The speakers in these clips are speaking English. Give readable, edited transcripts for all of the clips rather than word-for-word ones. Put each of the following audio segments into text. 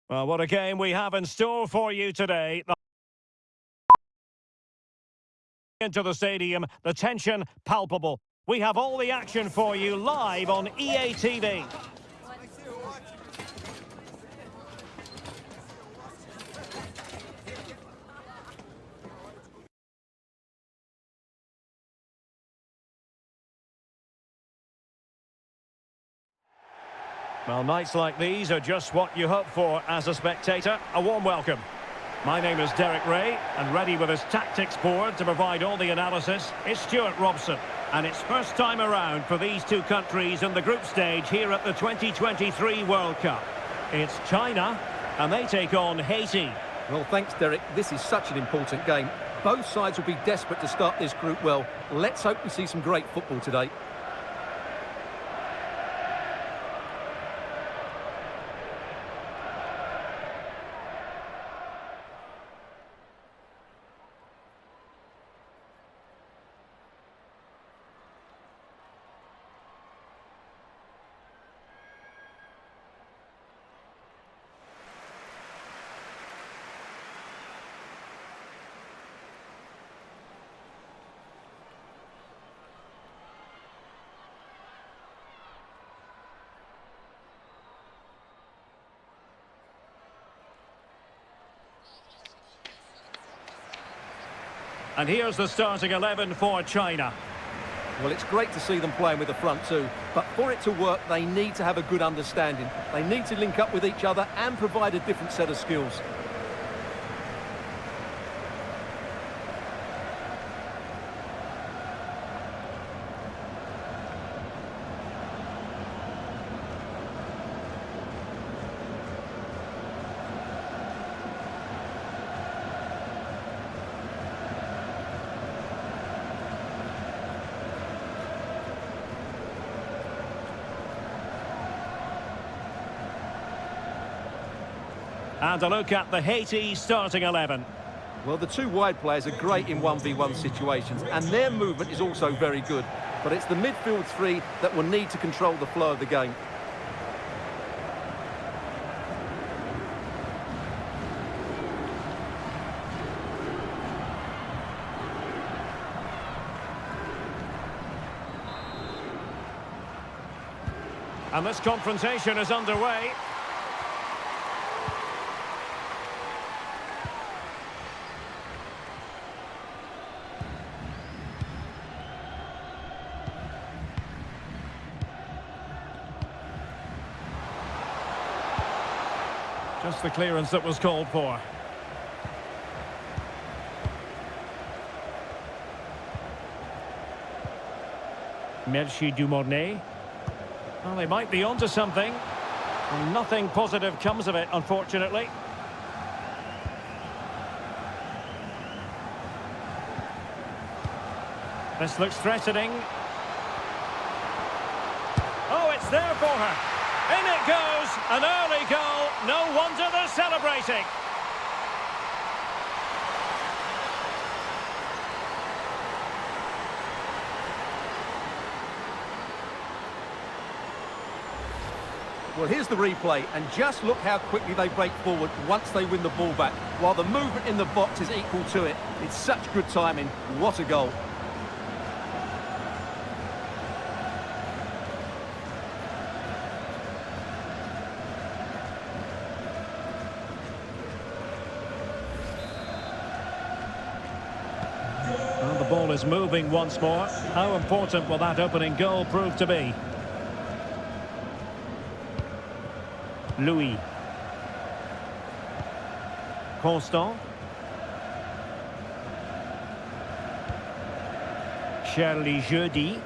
Well, what a game we have in store for you today. Into the stadium, the tension palpable. We have all the action for you live on EA TV. Well, nights like these are just what you hope for as a spectator. A warm welcome. My name is Derek Ray, and ready with his tactics board to provide all the analysis is Stuart Robson. And it's first time around for these two countries in the group stage here at the 2023 World Cup. It's China, and they take on Haiti. Well, thanks, Derek. This is such an important game. Both sides will be desperate to start this group well. Let's hope we see some great football today. And here's the starting 11 for China. Well, it's great to see them playing with the front two, but for it to work, they need to have a good understanding. They need to link up with each other and provide a different set of skills. And a look at the Haiti starting 11. Well, the two wide players are great in 1v1 situations, and their movement is also very good. But it's the midfield three that will need to control the flow of the game. And this confrontation is underway. Just the clearance that was called for. Merci Dumornay. Well, they might be onto something. And nothing positive comes of it, unfortunately. This looks threatening. Oh, it's there for her. In it goes, an early goal, no wonder they're celebrating. Well, here's the replay, and just look how quickly they break forward once they win the ball back, while the movement in the box is equal to it. It's such good timing. What a goal. Well, the ball is moving once more. How important will that opening goal prove to be? Louis. Constant. Charlie Jeudi.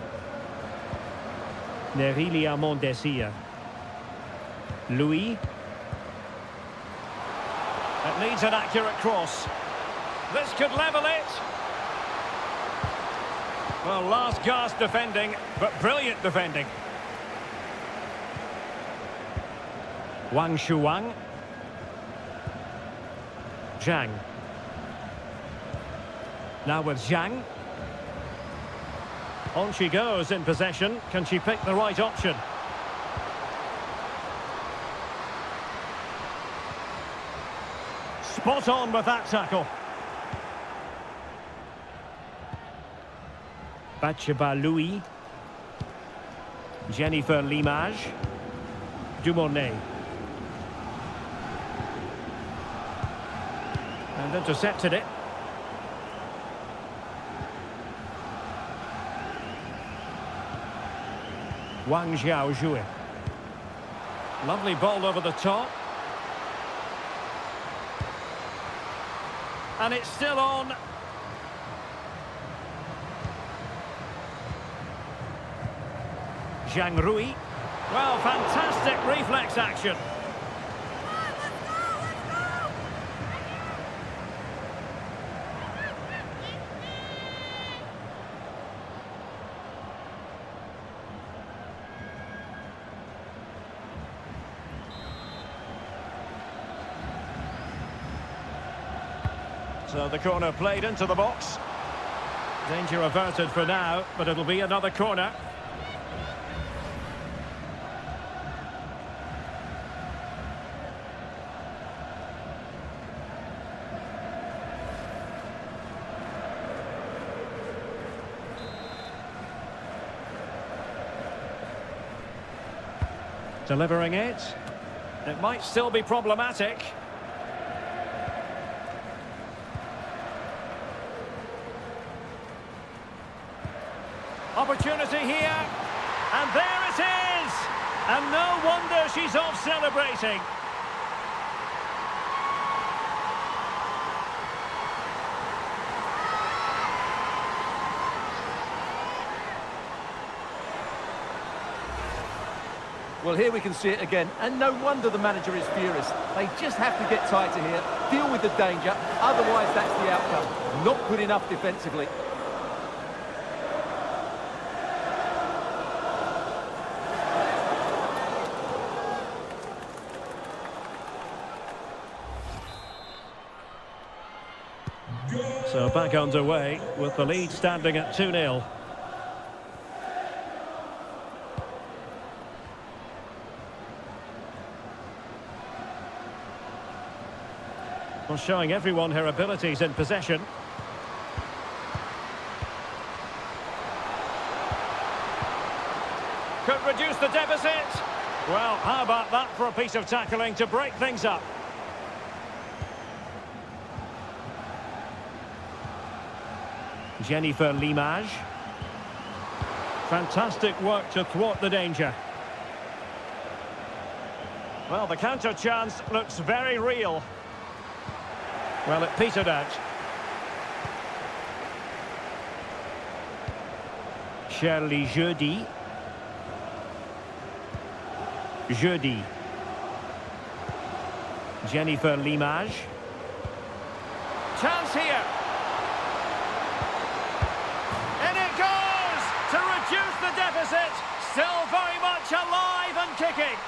Nerilia Mondessia. Louis. It needs an accurate cross. This could level it. Well, last gasp defending, but brilliant defending. Wang Shuang. Zhang. Now with Zhang. On she goes in possession. Can she pick the right option? Spot on with that tackle. Batcheba Louis. Jennifer Limage. Dumornay. And intercepted it. Wang Xiaozhui. Lovely ball over the top. And it's still on. Zhang Rui. Well, fantastic reflex action. So the corner played into the box. Danger averted for now, but it'll be another corner. Delivering it. It might still be problematic. Opportunity here, and there it is! And no wonder she's off celebrating. Well, here we can see it again, and no wonder the manager is furious. They just have to get tighter here, deal with the danger, otherwise that's the outcome. Not good enough defensively. So back underway with the lead standing at 2-0. Well, showing everyone her abilities in possession. Could reduce the deficit. Well, how about that for a piece of tackling to break things up? Jennifer Limage. Fantastic work to thwart the danger. Well, the counter chance looks very real. Well, it petered out. Shirley Jeudi. Jeudi. Jennifer Limage. Chance here. And it goes to reduce the deficit. Still very much alive and kicking.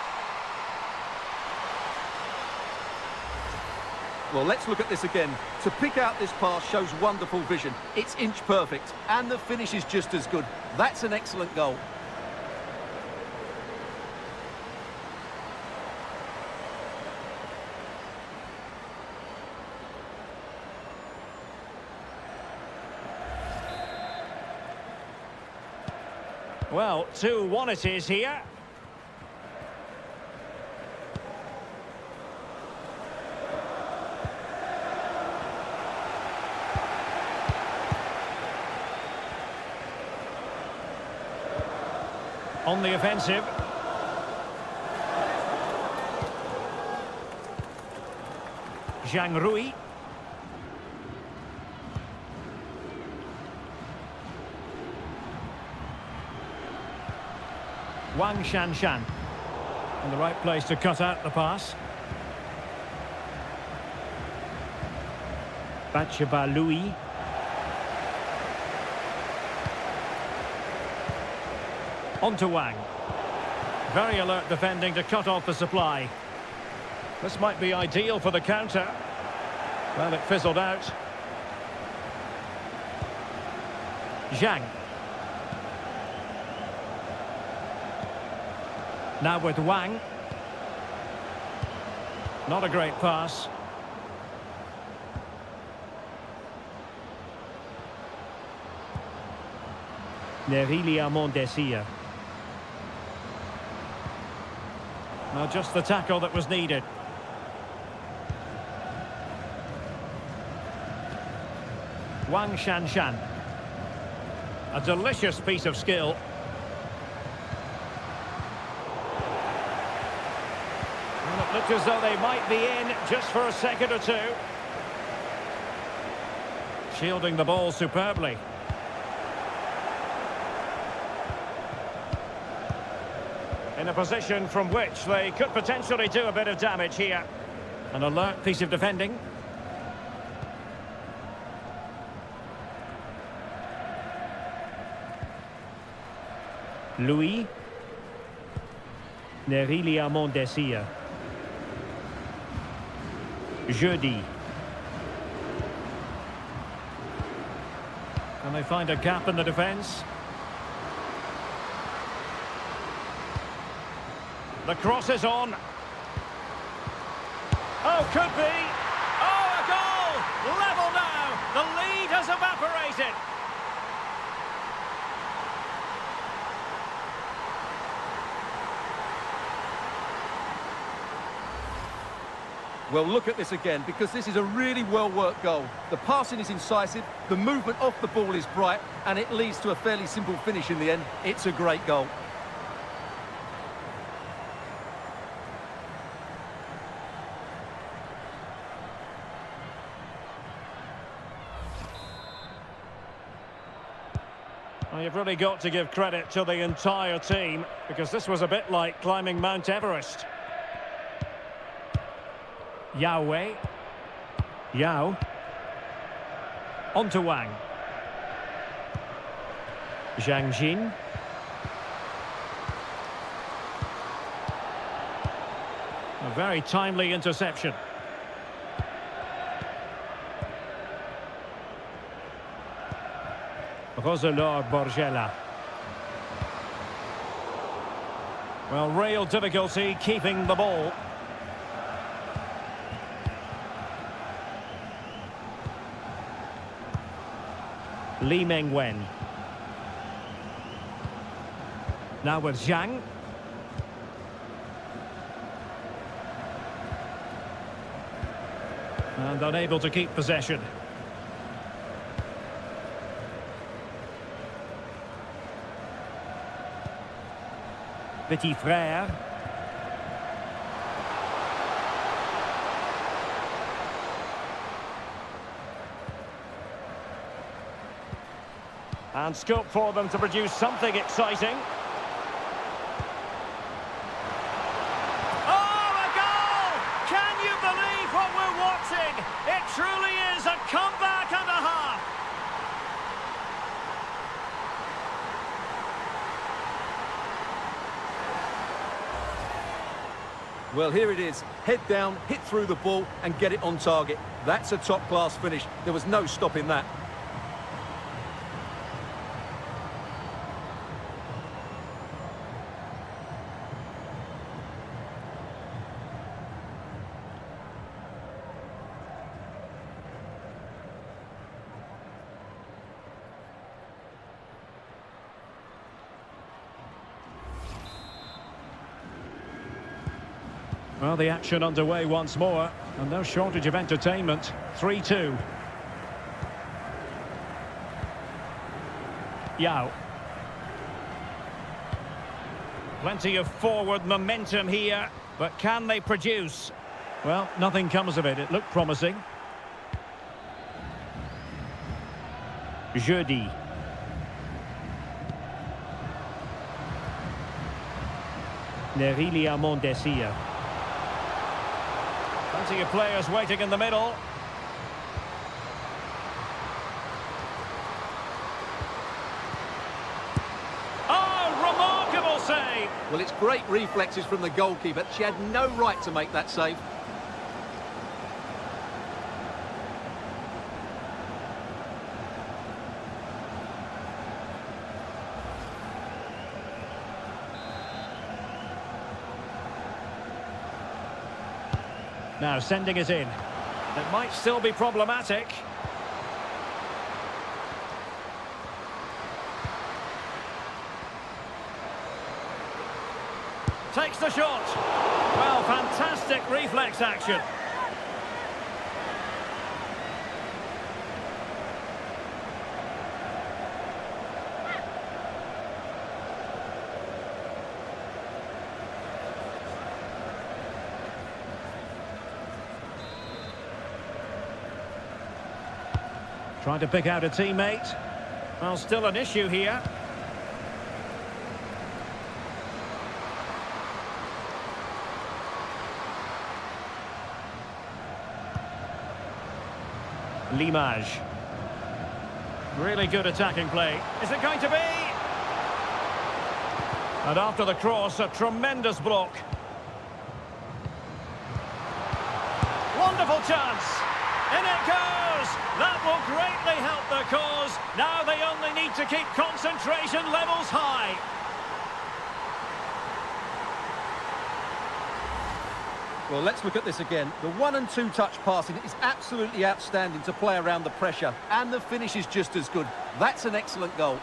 Well, let's look at this again. To pick out this pass shows wonderful vision. It's inch perfect, and the finish is just as good. That's an excellent goal. Well, 2-1 it is here. On the offensive. Zhang Rui. Wang Shanshan. In the right place to cut out the pass. Batcheba Louis. On to Wang. Very alert defending to cut off the supply. This might be ideal for the counter. Well, it fizzled out. Zhang. Now with Wang. Not a great pass. Mondesia. Well, just the tackle that was needed. Wang Shanshan. A delicious piece of skill. Well, it looked as though they might be in just for a second or two. Shielding the ball superbly. In a position from which they could potentially do a bit of damage here. An alert piece of defending. Louis. Mondesia. Jeudi. And they find a gap in the defence. The cross is on. Oh, could be. Oh, a goal! Level now. The lead has evaporated. Well, look at this again, because this is a really well-worked goal. The passing is incisive, the movement off the ball is bright, and it leads to a fairly simple finish in the end. It's a great goal. Well, you've really got to give credit to the entire team, because this was a bit like climbing Mount Everest. Yao. Yao. On to Wang. Zhang Jin. A very timely interception. Roselor Borgella. Well, real difficulty keeping the ball. Li Mengwen. Now with Zhang. And unable to keep possession. Petit Frère. And scope for them to produce something exciting. Oh, a goal! Can you believe what we're watching? It truly is a comeback and a half. Well, here it is. Head down, hit through the ball and get it on target. That's a top-class finish. There was no stopping that. Well, the action underway once more, and no shortage of entertainment. 3-2. Yao. Plenty of forward momentum here, but can they produce? Well, nothing comes of it. It looked promising. Jeudi. Mondesia. Plenty of players waiting in the middle. Oh, remarkable save! Well, it's great reflexes from the goalkeeper. She had no right to make that save. Now sending it in. It might still be problematic. Takes the shot. Well, fantastic reflex action. Trying to pick out a teammate. Well, still an issue here. Limage. Really good attacking play. Is it going to be? And after the cross, a tremendous block. Wonderful chance. In it goes! That will greatly help their cause. Now they only need to keep concentration levels high. Well, let's look at this again. The 1- and 2-touch passing is absolutely outstanding to play around the pressure. And the finish is just as good. That's an excellent goal.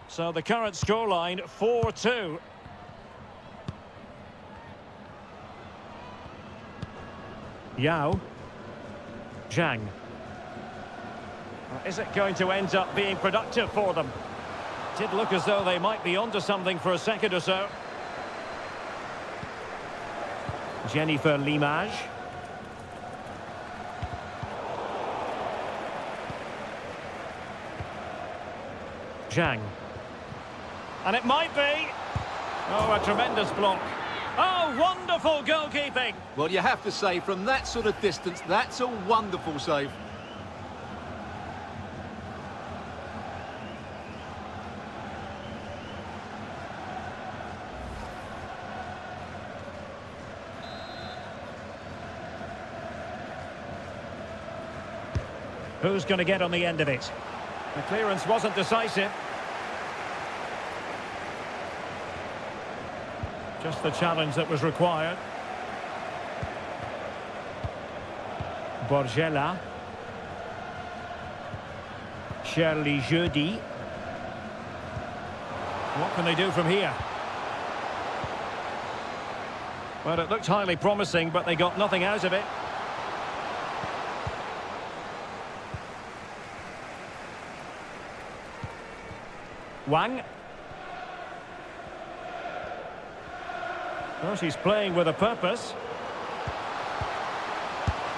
So the current scoreline, 4-2. Yao. Zhang. Is it going to end up being productive for them? Did look as though they might be onto something for a second or so. Jennifer Limage. Zhang. And it might be. Oh, a tremendous block. Oh, wonderful goalkeeping. Well, you have to say, from that sort of distance, that's a wonderful save. Who's going to get on the end of it? The clearance wasn't decisive. Just the challenge that was required. Borgella. Shirley Jeudi. What can they do from here? Well, it looked highly promising, but they got nothing out of it. Wang. Well, she's playing with a purpose.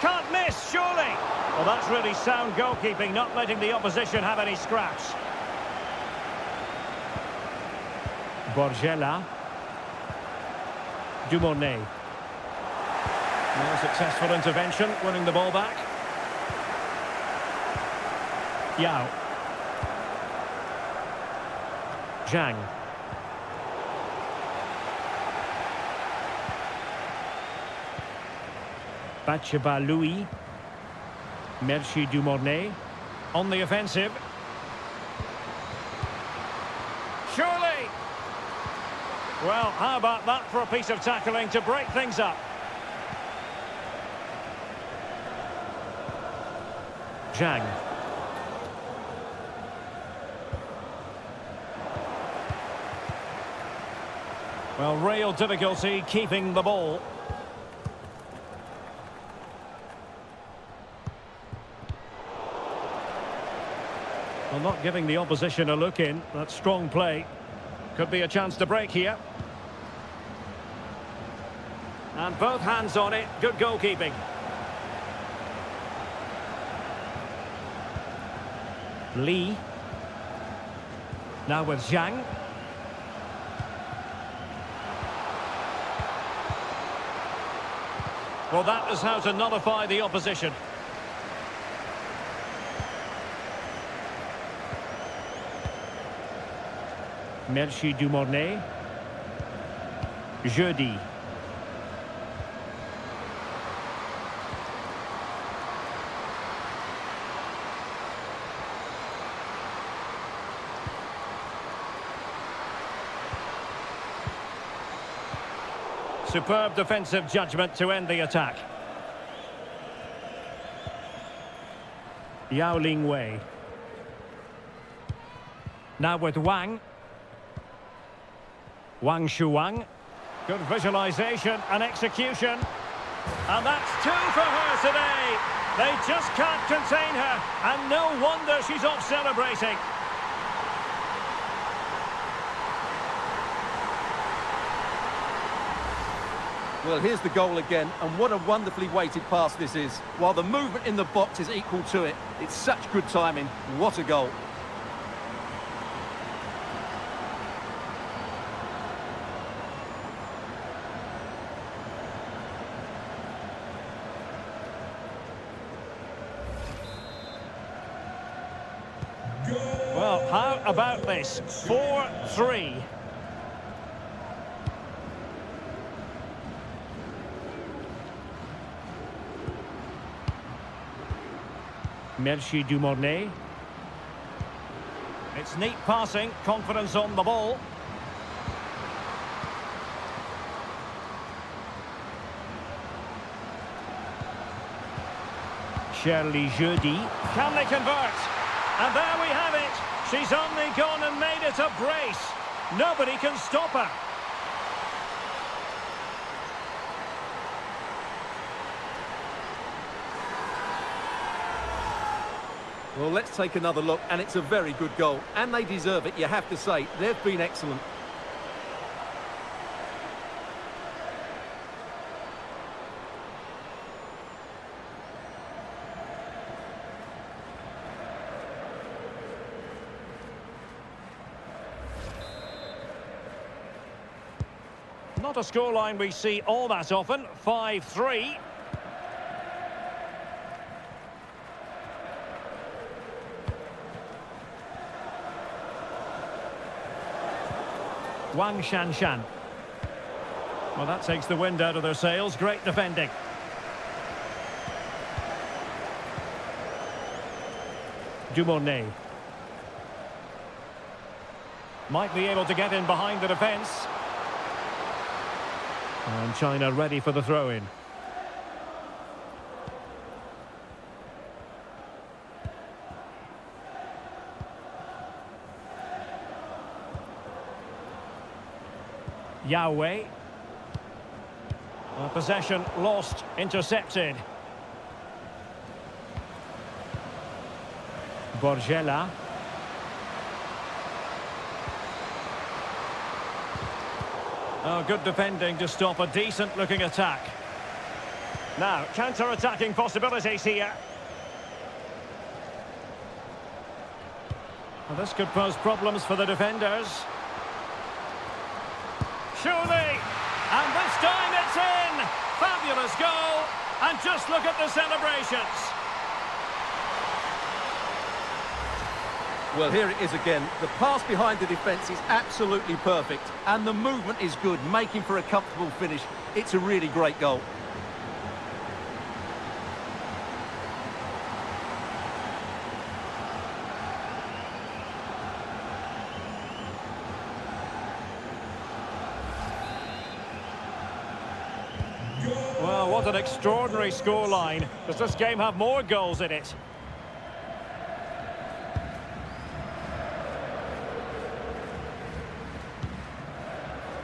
Can't miss, surely. Well, that's really sound goalkeeping, not letting the opposition have any scraps. Borgella. Dumornay. Well, successful intervention, winning the ball back. Yao. Zhang. Bacheba Louis. Merci Dumornay. On the offensive. Surely! Well, how about that for a piece of tackling to break things up? Zhang. Well, real difficulty keeping the ball. Well, not giving the opposition a look in. That's strong play. Could be a chance to break here. And both hands on it. Good goalkeeping. Lee. Now with Zhang. Well, that is how to nullify the opposition. Merci Dumornay. Jeudi. Superb defensive judgment to end the attack. Yao Ling Wei. Now with Wang. Wang Shuang. Good visualization and execution. And that's two for her today. They just can't contain her. And no wonder she's off celebrating. Well, here's the goal again, and what a wonderfully weighted pass this is. While the movement in the box is equal to it, it's such good timing. What a goal. Well, how about this? 4-3. Merci Dumornay. It's neat passing, confidence on the ball. Shirley Jeudi. Can they convert? And there we have it. She's only gone and made it a brace. Nobody can stop her. Well, let's take another look, and it's a very good goal. And they deserve it, you have to say. They've been excellent. Not a scoreline we see all that often. 5-3. Wang Shanshan. Well, that takes the wind out of their sails. Great defending. Dumornay. Might be able to get in behind the defence. And China ready for the throw-in. Yahweh. Possession lost, intercepted. Borgella. Oh, good defending to stop a decent-looking attack. Now, counter-attacking possibilities here. Well, this could pose problems for the defenders. Surely, and this time it's in! Fabulous goal, and just look at the celebrations. Well, here it is again. The pass behind the defence is absolutely perfect, and the movement is good, making for a comfortable finish. It's a really great goal. Well, what an extraordinary scoreline. Does this game have more goals in it?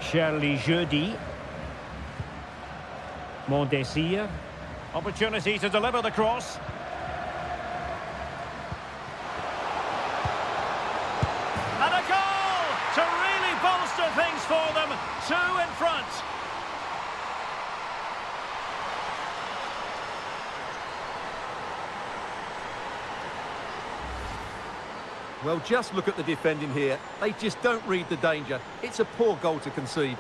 Shirley Jeudi. Mondesir. Opportunity to deliver the cross. And a goal to really bolster things for them. 2 in front. Well, just look at the defending here. They just don't read the danger. It's a poor goal to concede.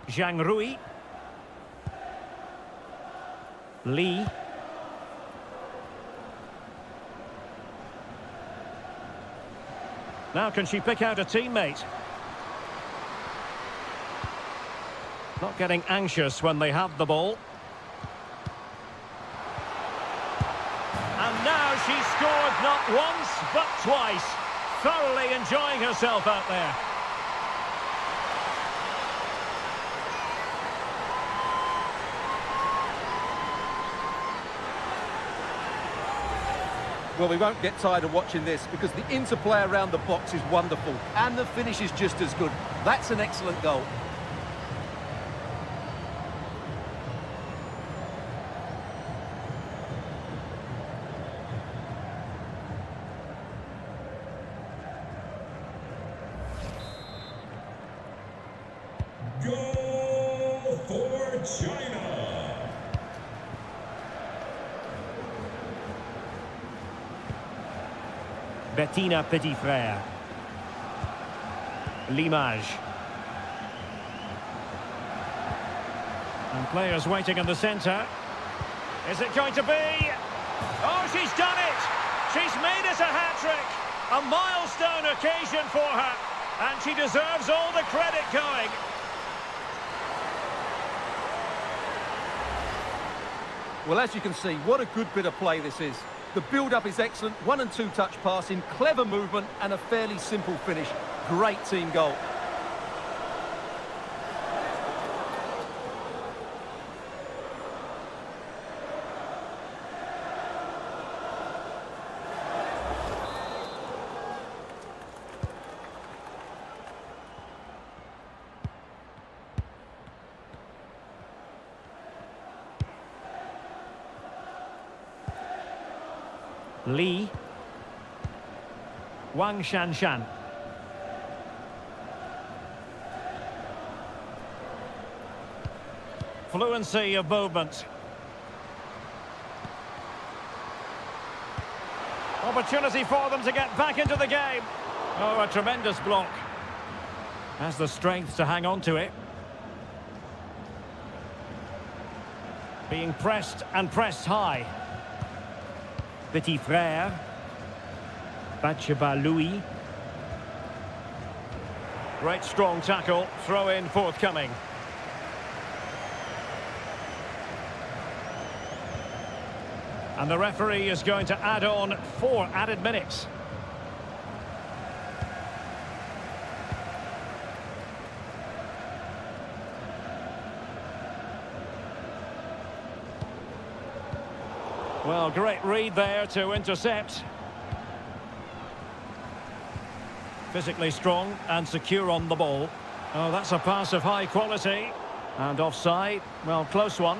Zhang Rui. Lee. Now can she pick out a teammate? Not getting anxious when they have the ball. And now she's scored not once, but twice. Thoroughly enjoying herself out there. Well, we won't get tired of watching this because the interplay around the box is wonderful and the finish is just as good. That's an excellent goal. Goal for China. Bettina Petit-Frère. L'Image. And players waiting in the centre. Is it going to be? Oh, she's done it! She's made it a hat-trick! A milestone occasion for her. And she deserves all the credit going. Well, as you can see, what a good bit of play this is. The build-up is excellent, 1- and 2-touch passing, clever movement and a fairly simple finish. Great team goal. Lee. Wang Shanshan. Fluency of movement. Opportunity for them to get back into the game. Oh, a tremendous block. Has the strength to hang on to it. Being pressed and pressed high. Petit-Frère. Batcheba Louis. Great strong tackle. Throw in forthcoming. And the referee is going to add on 4 added minutes. Well, great read there to intercept. Physically strong and secure on the ball. Oh, that's a pass of high quality. And offside. Well, close one.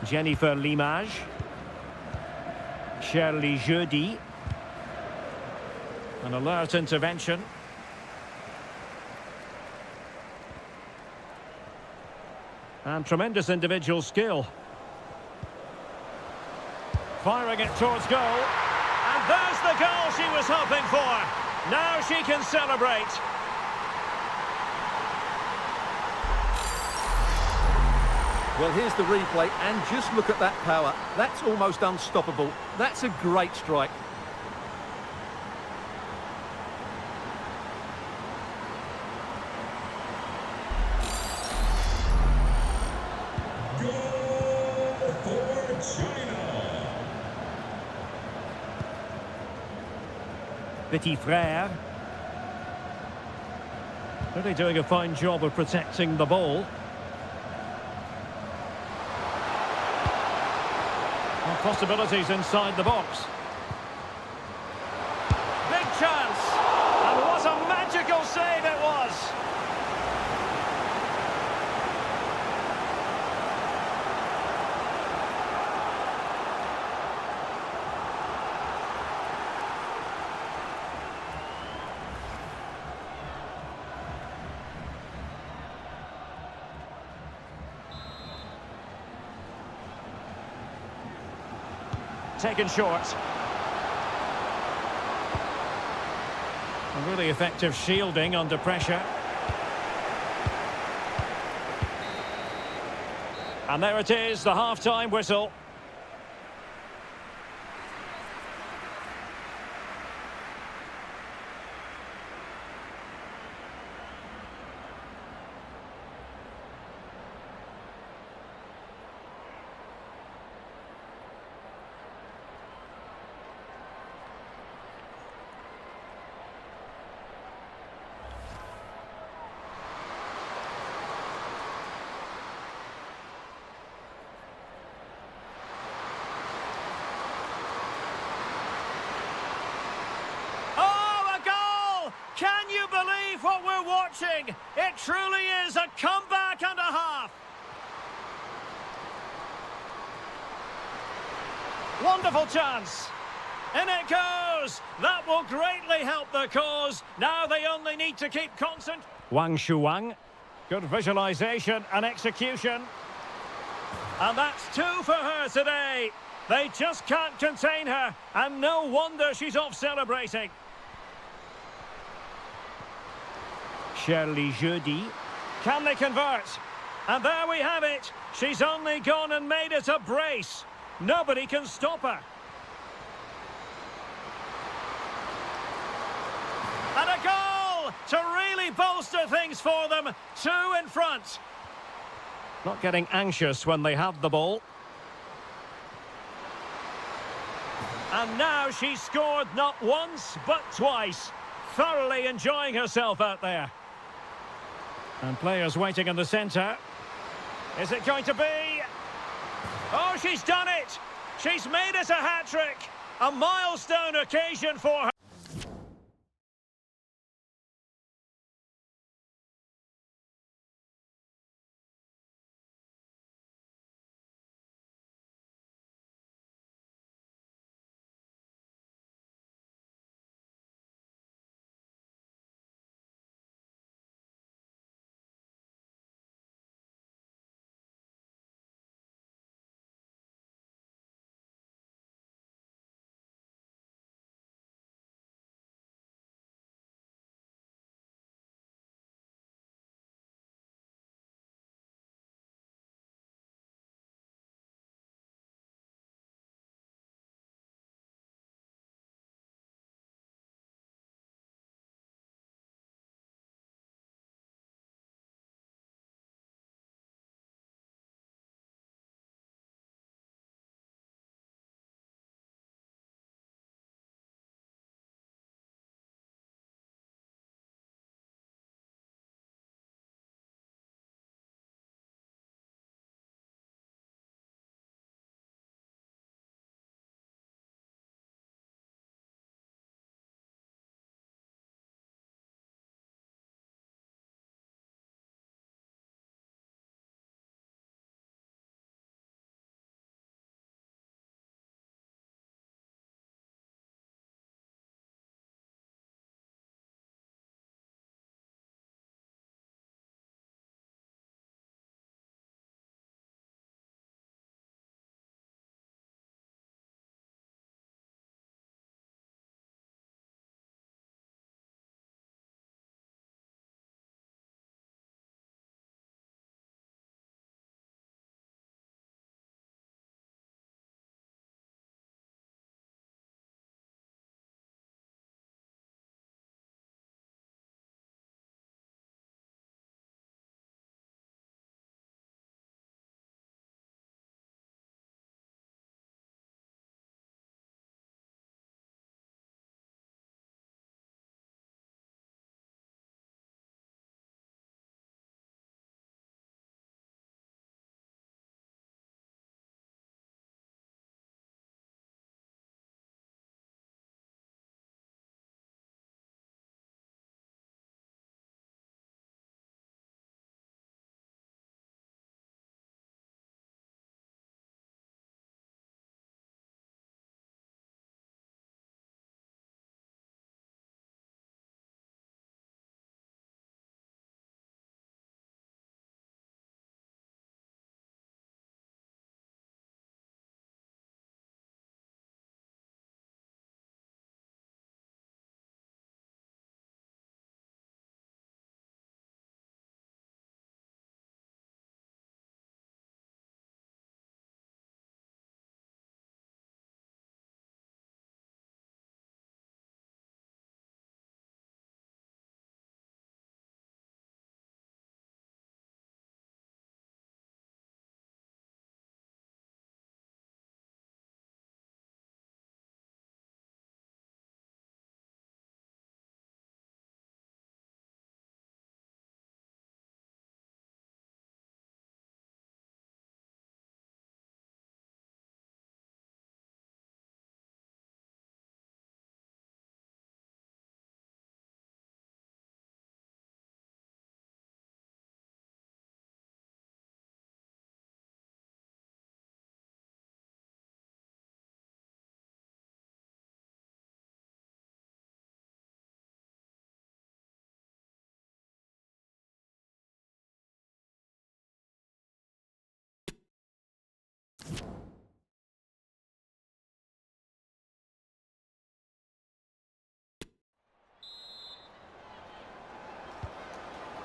Jennifer L'Image. Shirley Jeudi. An alert intervention. And tremendous individual skill. Firing it towards goal. And there's the goal she was hoping for. Now she can celebrate. Well, here's the replay, and just look at that power. That's almost unstoppable. That's a great strike. Goal for China. Petit-Frère. Really doing a fine job of protecting the ball. Possibilities inside the box. Big chance. And what a magical save it was. taken short. A really effective shielding under pressure. And there it is, the half-time whistle. Can you believe what we're watching? It truly is a comeback and a half. Wonderful chance. In it goes. That will greatly help the cause. Now they only need to keep constant. Wang Shuang. Good visualization and execution. And that's 2 for her today. They just can't contain her. And no wonder she's off celebrating. Shirley Jeudi. Can they convert? And there we have it. She's only gone and made it a brace. Nobody can stop her. And a goal to really bolster things for them. 2 in front. Not getting anxious when they have the ball. And now she's scored not once, but twice. Thoroughly enjoying herself out there. And players waiting in the centre. Is it going to be? Oh, she's done it! She's made it a hat-trick! A milestone occasion for her.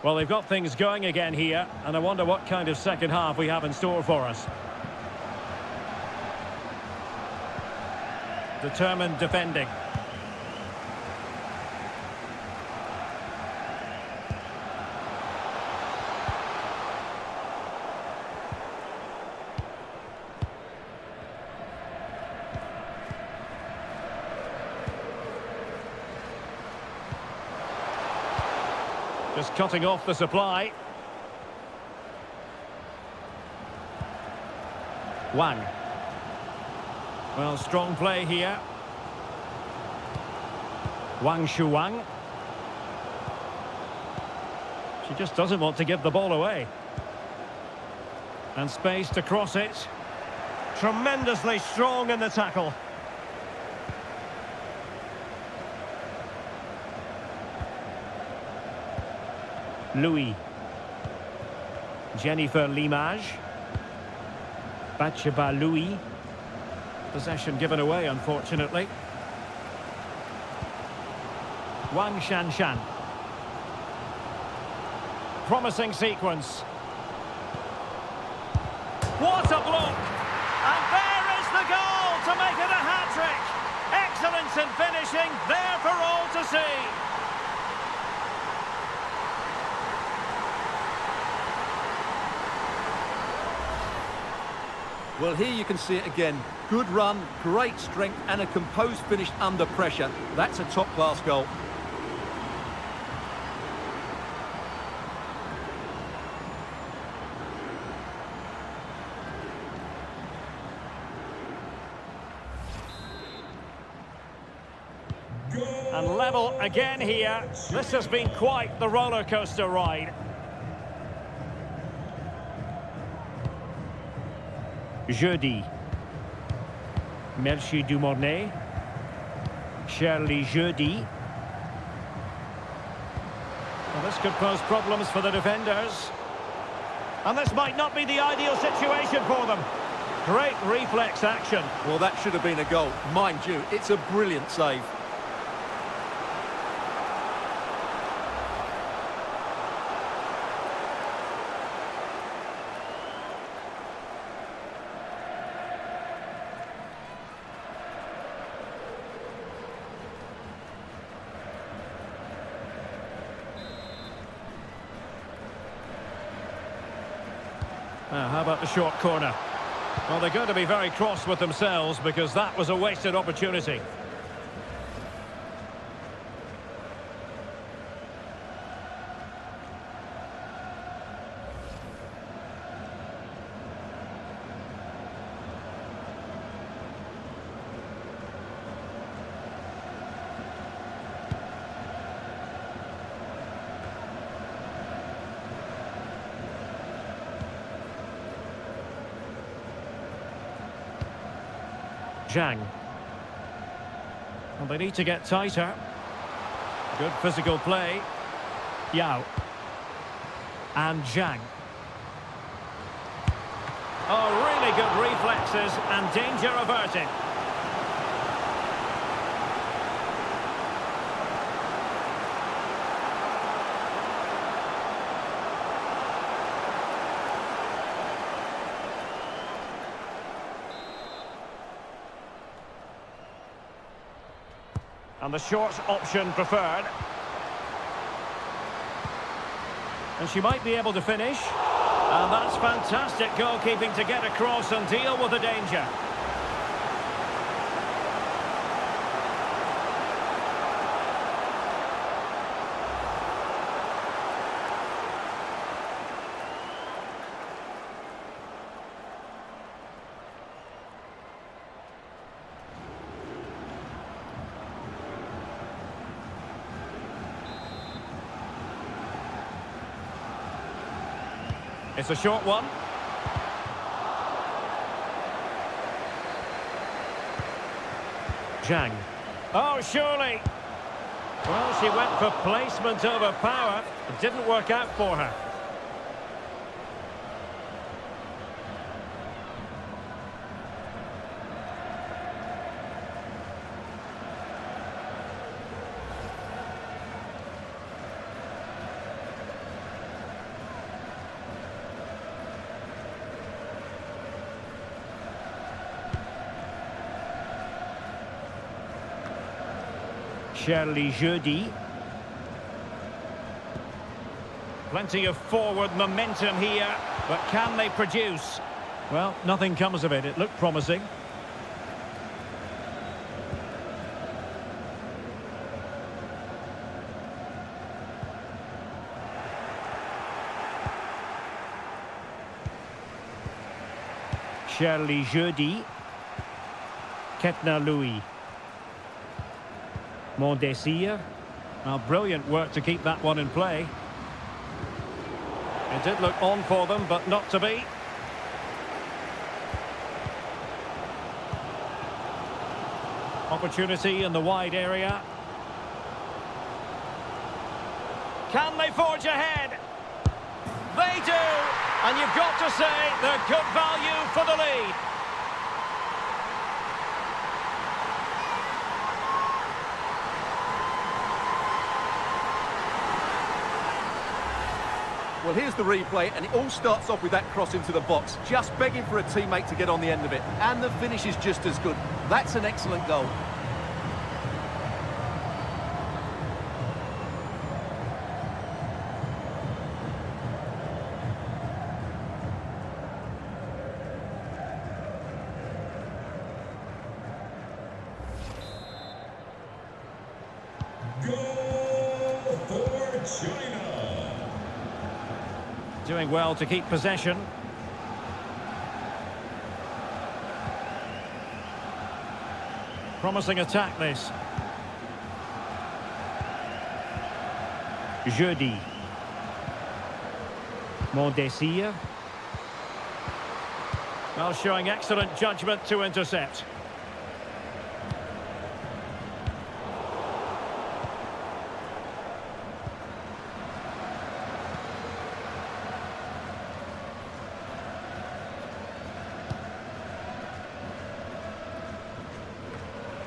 Well, they've got things going again here, and I wonder what kind of second half we have in store for us. Determined defending. Just cutting off the supply. Wang. Well, strong play here. Wang Shuang. She just doesn't want to give the ball away. And space to cross it. Tremendously strong in the tackle. Louis. Jennifer Limage. Batsheba Louis. Possession given away, unfortunately. Wang Shanshan. Promising sequence. What a block! And there is the goal to make it a hat-trick. Excellence in finishing, there for all to see. Well, here you can see it again. Good run, great strength, and a composed finish under pressure. That's a top-class goal. And level again here. This has been quite the roller coaster ride. Jeudi. Merci Dumornay. Shirley Jeudi. Well, this could pose problems for the defenders. And this might not be the ideal situation for them. Great reflex action. Well, that should have been a goal. Mind you, it's a brilliant save. How about the short corner? Well, they're going to be very cross with themselves because that was a wasted opportunity. Zhang. Well, they need to get tighter. Good physical play. Yao. And Zhang. Oh, really good reflexes and danger averted. And the short option preferred. And she might be able to finish. And that's fantastic goalkeeping to get across and deal with the danger. It's a short one. Zhang. Oh, surely. Well, she went for placement over power. It didn't work out for her. Shirley Jeudi. Plenty of forward momentum here, but can they produce? Well, nothing comes of it. It looked promising. Shirley Jeudi. Ketna Louis. Mondesir. Now, brilliant work to keep that one in play. It did look on for them, but not to be. Opportunity in the wide area. Can they forge ahead? They do! And you've got to say they're good value for the lead. Well, here's the replay, and it all starts off with that cross into the box, just begging for a teammate to get on the end of it. And the finish is just as good. That's an excellent goal. Goal for China. Doing well to keep possession. Promising attack, this. Jeudi. Mondesir. Well, showing excellent judgment to intercept.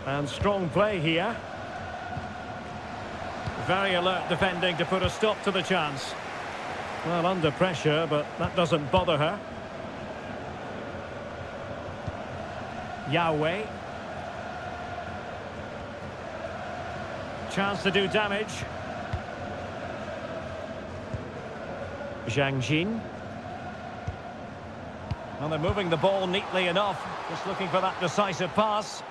And strong play here. Very alert defending to put a stop to the chance. Well, under pressure, but that doesn't bother her. Yahweh. Chance to do damage. Zhang Jin. Well, they're moving the ball neatly enough. Just looking for that decisive pass.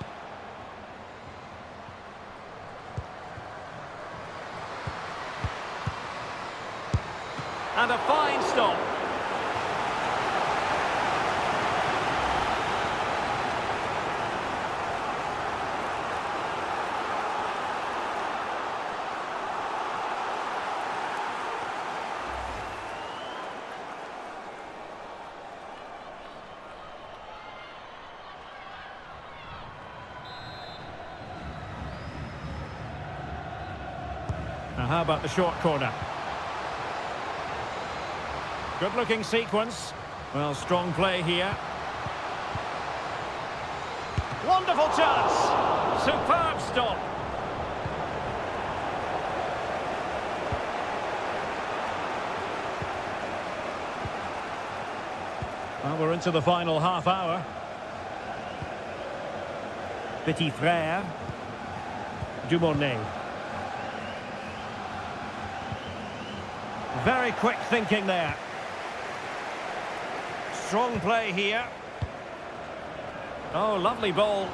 And a fine stop. Now, how about the short corner? Good-looking sequence. Well, strong play here. Wonderful chance. Superb stop. Well, we're into the final half hour. Petit Frère. Dumornay. Very quick thinking there. Strong play here. Oh, lovely ball.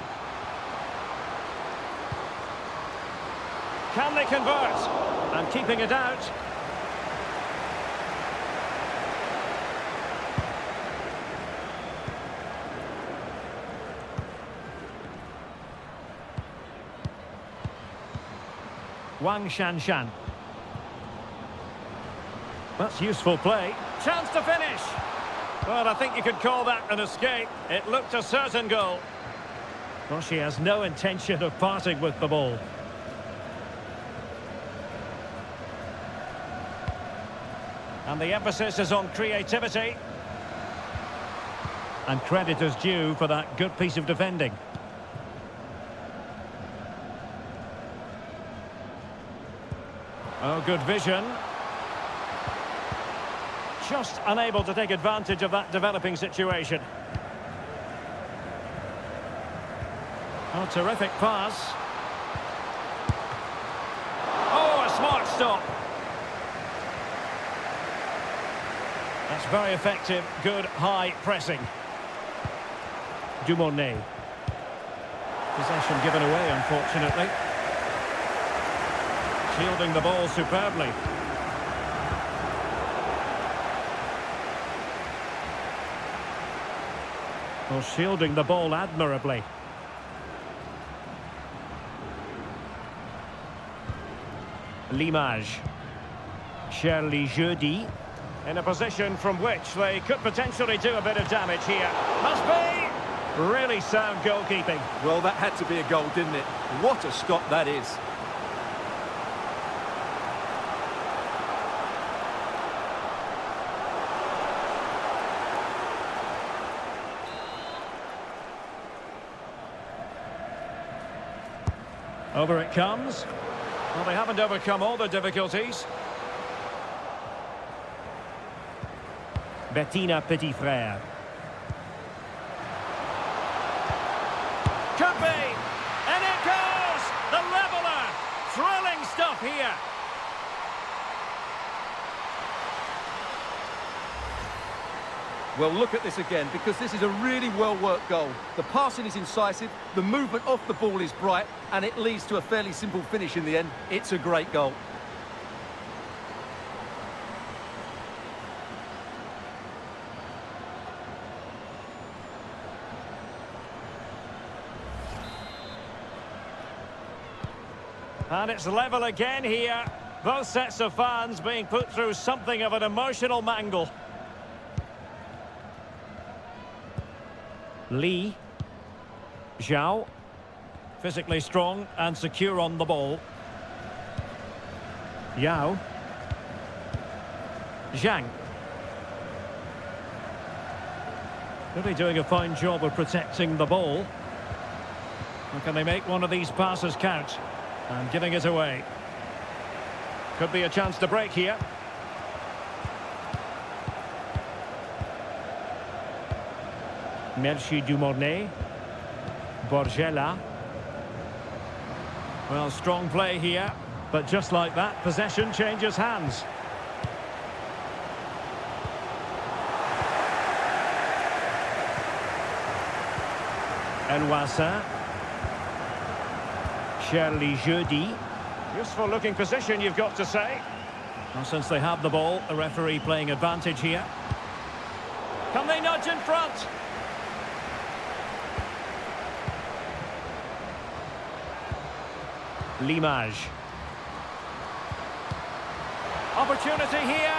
Can they convert? And keeping it out. Wang Shanshan. That's useful play. Chance to finish. Well, I think you could call that an escape. It looked a certain goal. Well, she has no intention of parting with the ball. And the emphasis is on creativity. And credit is due for that good piece of defending. Oh, good vision. Just unable to take advantage of that developing situation. Oh, terrific pass. stop. That's very effective, good high pressing. Dumornay. Possession given away, unfortunately. Shielding the ball superbly. Well, shielding the ball admirably. L'Image. Shirley Jeudi. In a position from which they could potentially do a bit of damage here. Must be! Really sound goalkeeping. Well, that had to be a goal, didn't it? What a stop that is. Over it comes. Well, they haven't overcome all the difficulties. Bettina Petitfrère. Could be! And it goes! The leveller! Thrilling stuff here. Well, look at this again, because this is a really well-worked goal. The passing is incisive, the movement off the ball is bright, and it leads to a fairly simple finish in the end. It's a great goal. And it's level again here. Both sets of fans being put through something of an emotional mangle. Lee. Zhao. Physically strong and secure on the ball. Yao. Zhang. Really doing a fine job of protecting the ball. And can they make one of these passes count? And giving it away. Could be a chance to break here. Merci Dumornay. Borgella. Well, strong play here. But just like that, possession changes hands. Enwassin. Shirley Jeudi. Useful looking position, you've got to say. Well, since they have the ball, the referee playing advantage here. Can they nudge in front? L'Image. Opportunity here.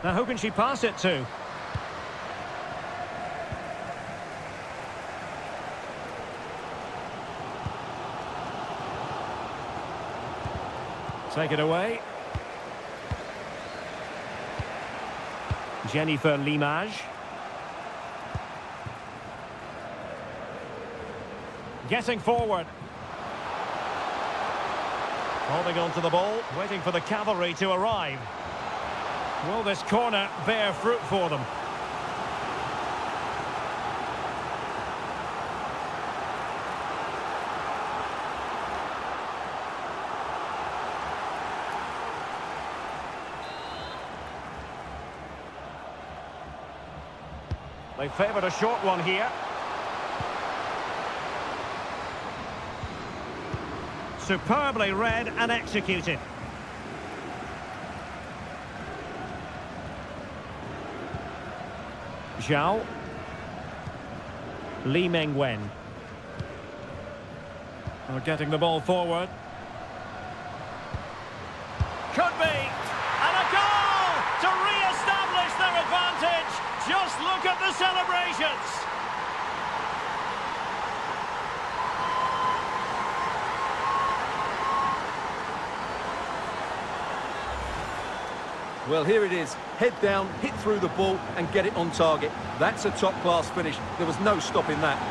Now who can she pass it to? Take it away. Jennifer L'Image. Getting forward. Holding on to the ball, waiting for the cavalry to arrive. Will this corner bear fruit for them? They favoured a short one here. Superbly read and executed. Zhao. Li Mengwen. We're getting the ball forward. Could be! And a goal to re-establish their advantage! Just look at the celebrations! Well, here it is. Head down, hit through the ball and get it on target. That's a top-class finish. There was no stopping that.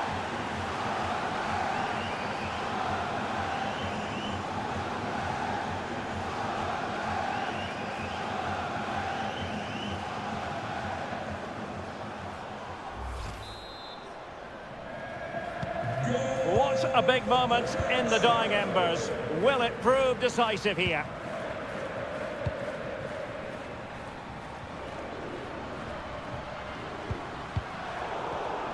What a big moment in the dying embers. Will it prove decisive here?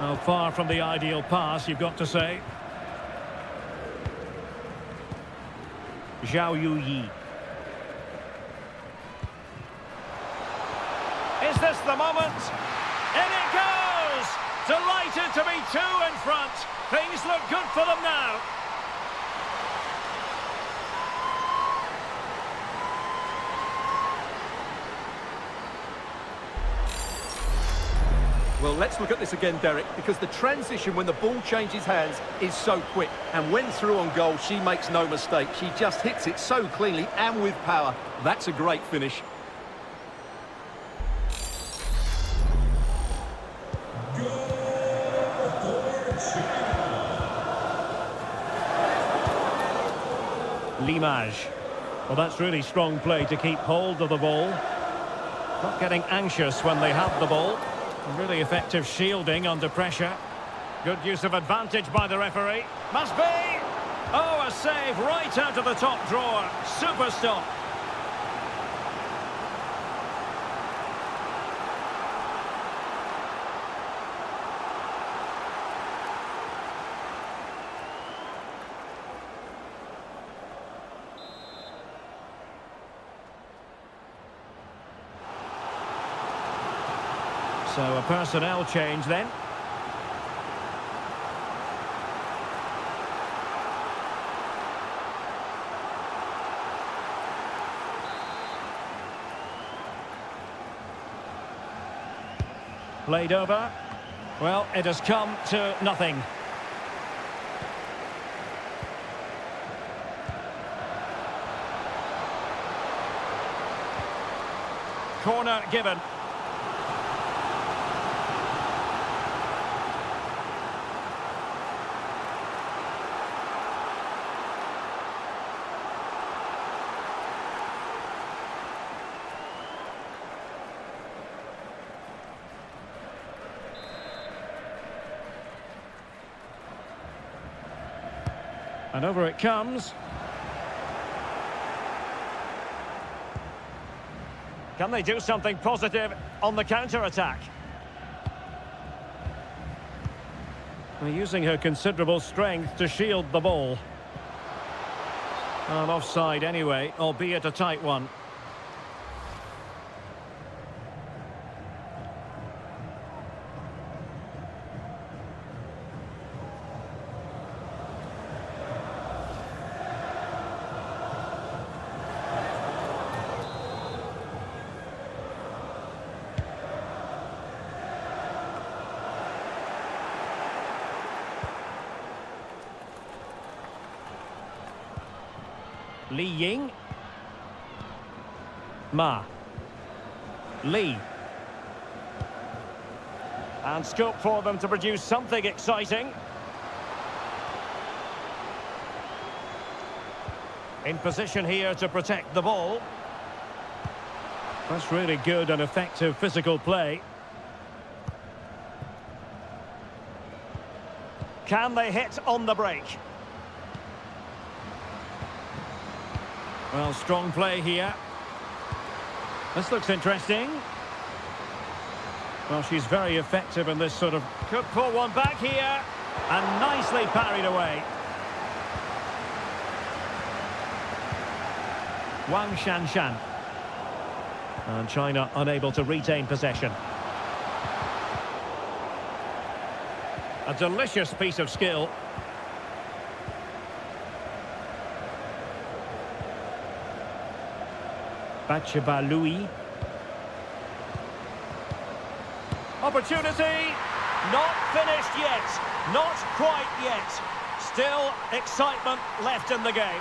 Well, far from the ideal pass, you've got to say. Zhao Yuyi. Is this the moment? In it goes! Delighted to be two in front. Things look good for them now. Well, let's look at this again, Derek, because the transition when the ball changes hands is so quick. And when through on goal, she makes no mistake. She just hits it so cleanly and with power. That's a great finish. L'Image. Well, that's really strong play to keep hold of the ball. Not getting anxious when they have the ball. Really effective shielding under pressure. Good use of advantage by the referee. Must be! Oh, a save right out of the top drawer. Super stop. So a personnel change then. Played over. Well, it has come to nothing. Corner given. And over it comes. Can they do something positive on the counter-attack? They're using her considerable strength to shield the ball. Well, offside anyway, albeit a tight one. Li Ying. Ma. Lee. And scope for them to produce something exciting. In position here to protect the ball. That's really good and effective physical play. Can they hit on the break? Well, strong play here. This looks interesting. Well, she's very effective in this sort of... Could pull one back here. And nicely parried away. Wang Shanshan. And China unable to retain possession. A delicious piece of skill. Bacheba Louis. Opportunity. Not finished yet. Not quite yet. Still excitement left in the game.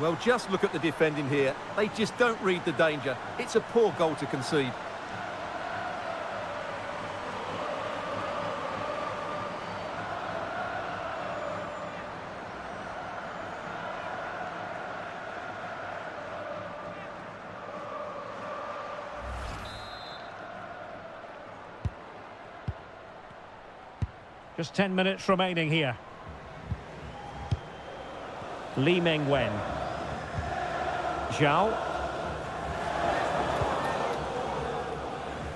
Well, just look at the defending here. They just don't read the danger. It's a poor goal to concede. Just 10 minutes remaining here. Lee Meng-wen. Zhao.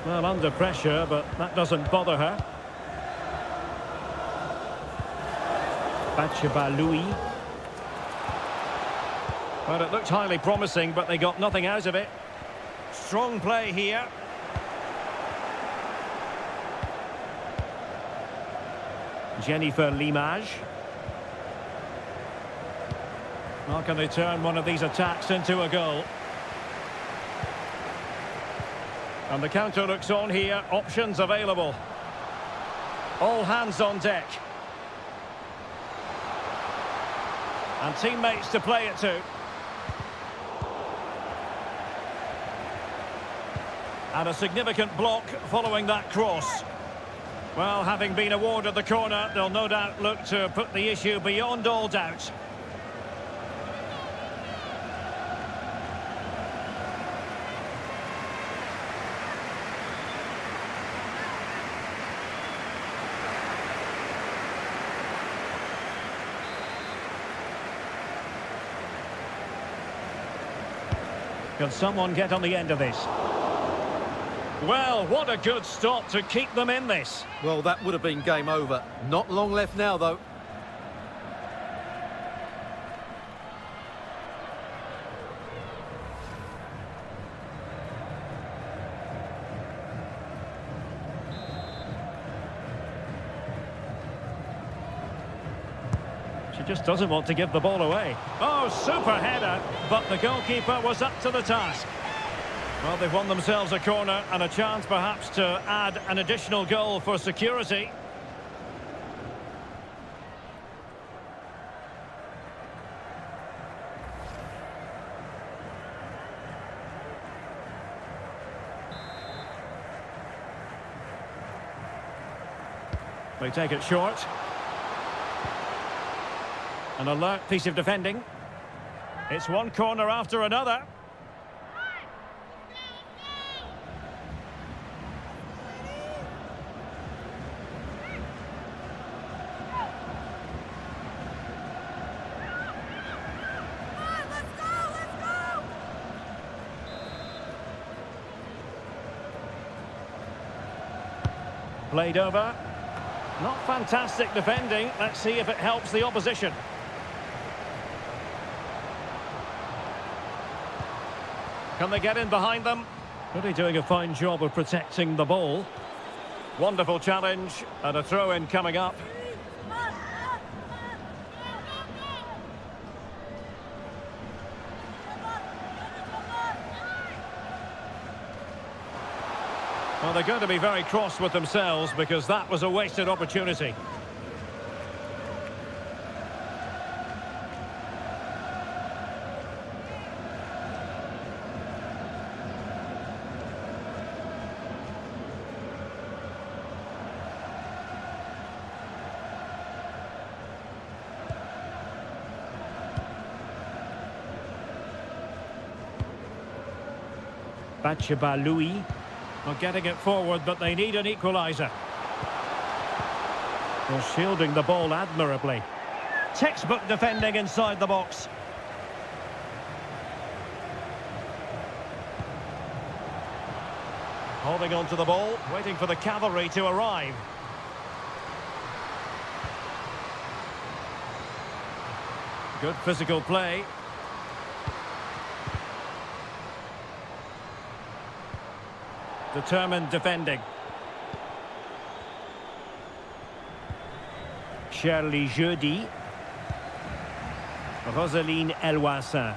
Well, under pressure, but that doesn't bother her. Louis. Well, it looked highly promising, but they got nothing out of it. Strong play here. Jennifer Limage. How can they turn one of these attacks into a goal? And the counter looks on here. Options available. All hands on deck. And teammates to play it to. And a significant block following that cross. Well, having been awarded the corner, they'll no doubt look to put the issue beyond all doubt. Can someone get on the end of this? Well, what a good stop to keep them in this. Well, that would have been game over. Not long left now, though. She just doesn't want to give the ball away. Oh, super header, but the goalkeeper was up to the task. Well, they've won themselves a corner and a chance perhaps to add an additional goal for security. They take it short. An alert piece of defending. It's one corner after another. Played over. Not fantastic defending. Let's see if it helps the opposition. Can they get in behind them? Really doing a fine job of protecting the ball. Wonderful challenge and a throw-in coming up. Well, they're going to be very cross with themselves because that was a wasted opportunity. Louis. Not getting it forward, but they need an equaliser. They're shielding the ball admirably. Textbook defending inside the box. Holding on to the ball, waiting for the cavalry to arrive. Good physical play. Determined defending. Shirley Jeudi. Rosaline Eloissin.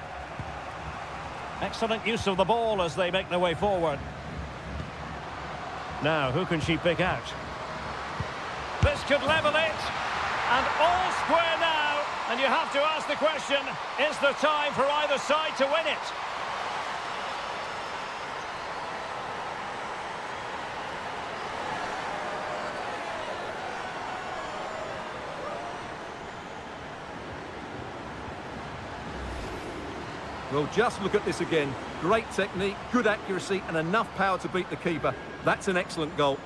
Excellent use of the ball as they make their way forward. Now, who can she pick out? This could level it. And all square now. And you have to ask the question, is there time for either side to win it? Well, just look at this again. Great technique, good accuracy, and enough power to beat the keeper. That's an excellent goal.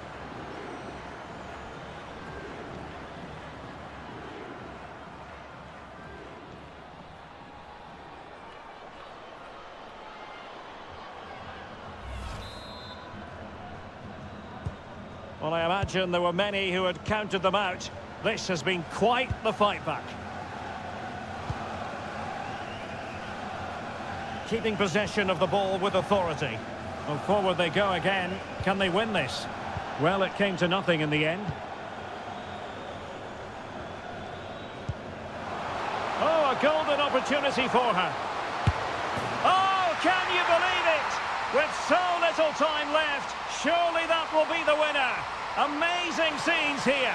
Well, I imagine there were many who had counted them out. This has been quite the fight back. Keeping possession of the ball with authority. Well, forward they go again. Can they win this? Well, it came to nothing in the end. Oh, a golden opportunity for her. Oh, can you believe it? With so little time left, surely that will be the winner. Amazing scenes here.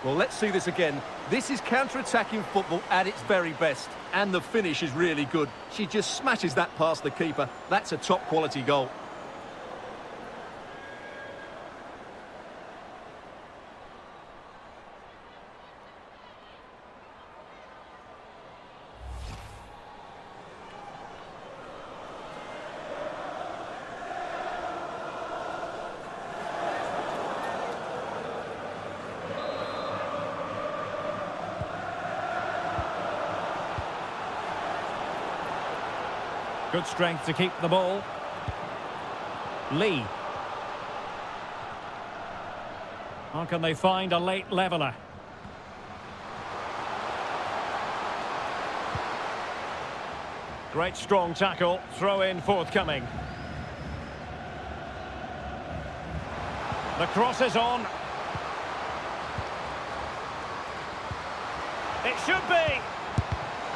Well, let's see this again. This is counter-attacking football at its very best. And the finish is really good. She just smashes that past the keeper. That's a top-quality goal. Good strength to keep the ball. Lee. How can they find a late leveller? Great strong tackle. Throw in forthcoming. The cross is on. It should be.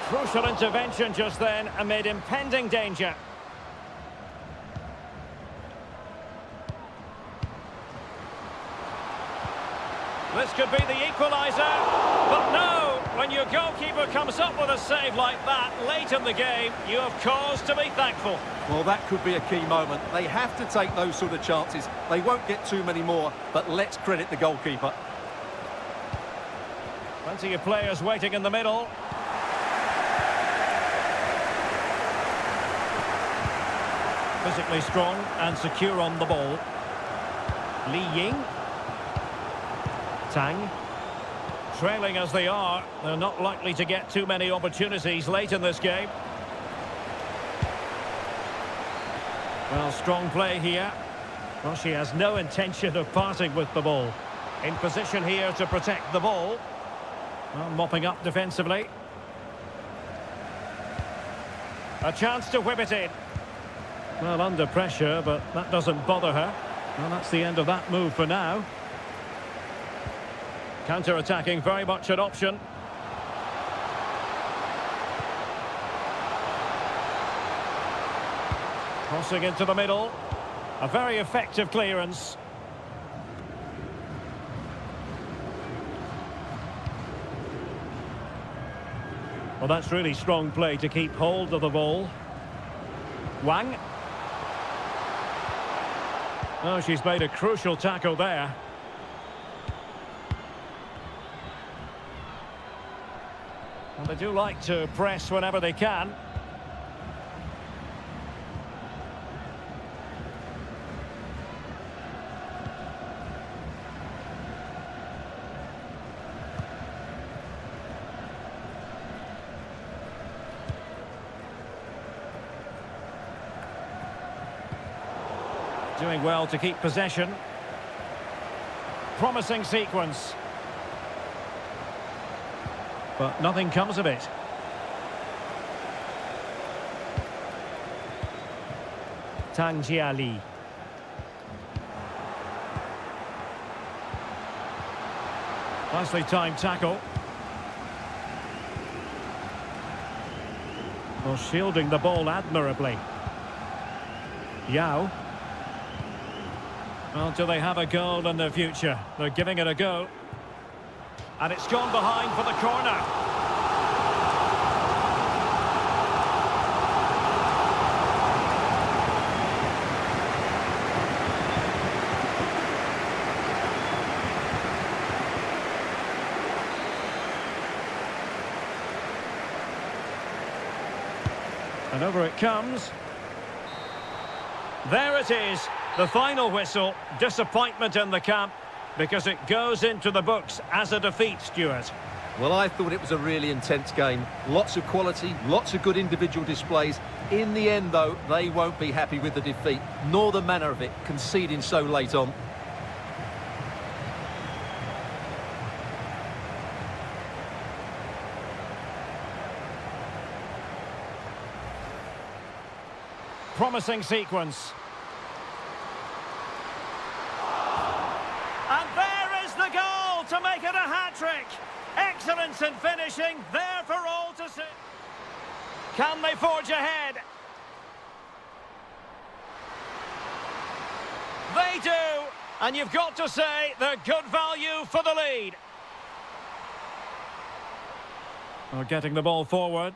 Crucial intervention just then amid impending danger. This could be the equaliser, but no! When your goalkeeper comes up with a save like that late in the game, you have cause to be thankful. Well, that could be a key moment. They have to take those sort of chances. They won't get too many more, but let's credit the goalkeeper. Plenty of players waiting in the middle. Physically strong and secure on the ball. Li Ying. Tang. Trailing as they are, they're not likely to get too many opportunities late in this game. Well, strong play here. Well, she has no intention of parting with the ball. In position here to protect the ball. Well, mopping up defensively. A chance to whip it in. Well, under pressure, but that doesn't bother her. Well, that's the end of that move for now. Counter-attacking, very much an option. Crossing into the middle. A very effective clearance. Well, that's really strong play to keep hold of the ball. Wang. Oh, she's made a crucial tackle there. And they do like to press whenever they can. Doing well to keep possession. Promising sequence. But nothing comes of it. Tang Jiali. Nicely timed tackle. Well, shielding the ball admirably. Yao. Well, do they have a goal in their future? They're giving it a go. And it's gone behind for the corner. And over it comes. There it is, the final whistle. Disappointment in the camp because it goes into the books as a defeat, Stuart. Well, I thought it was a really intense game. Lots of quality, lots of good individual displays. In the end, though, they won't be happy with the defeat, nor the manner of it, conceding so late on. Promising sequence. And there is the goal to make it a hat-trick. Excellence in finishing, there for all to see. Can they forge ahead? They do, and you've got to say they're good value for the lead. They're getting the ball forward.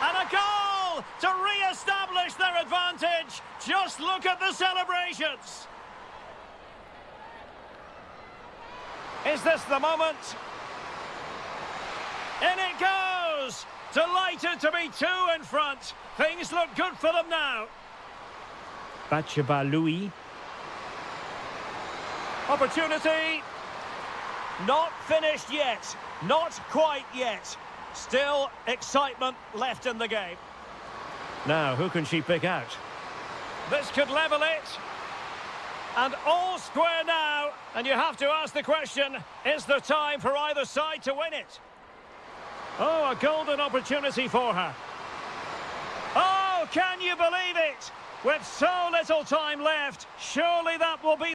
And a goal to re-establish their advantage. Just look at the celebrations. Is this the moment? In it goes! Delighted to be two in front. Things look good for them now. Bachaba Louis. Opportunity. Not finished yet. Not quite yet. Still excitement left in the game. Now, who can she pick out? This could level it. And all square now. And you have to ask the question, is there time for either side to win it? Oh, a golden opportunity for her. Oh, can you believe it? With so little time left, surely that will be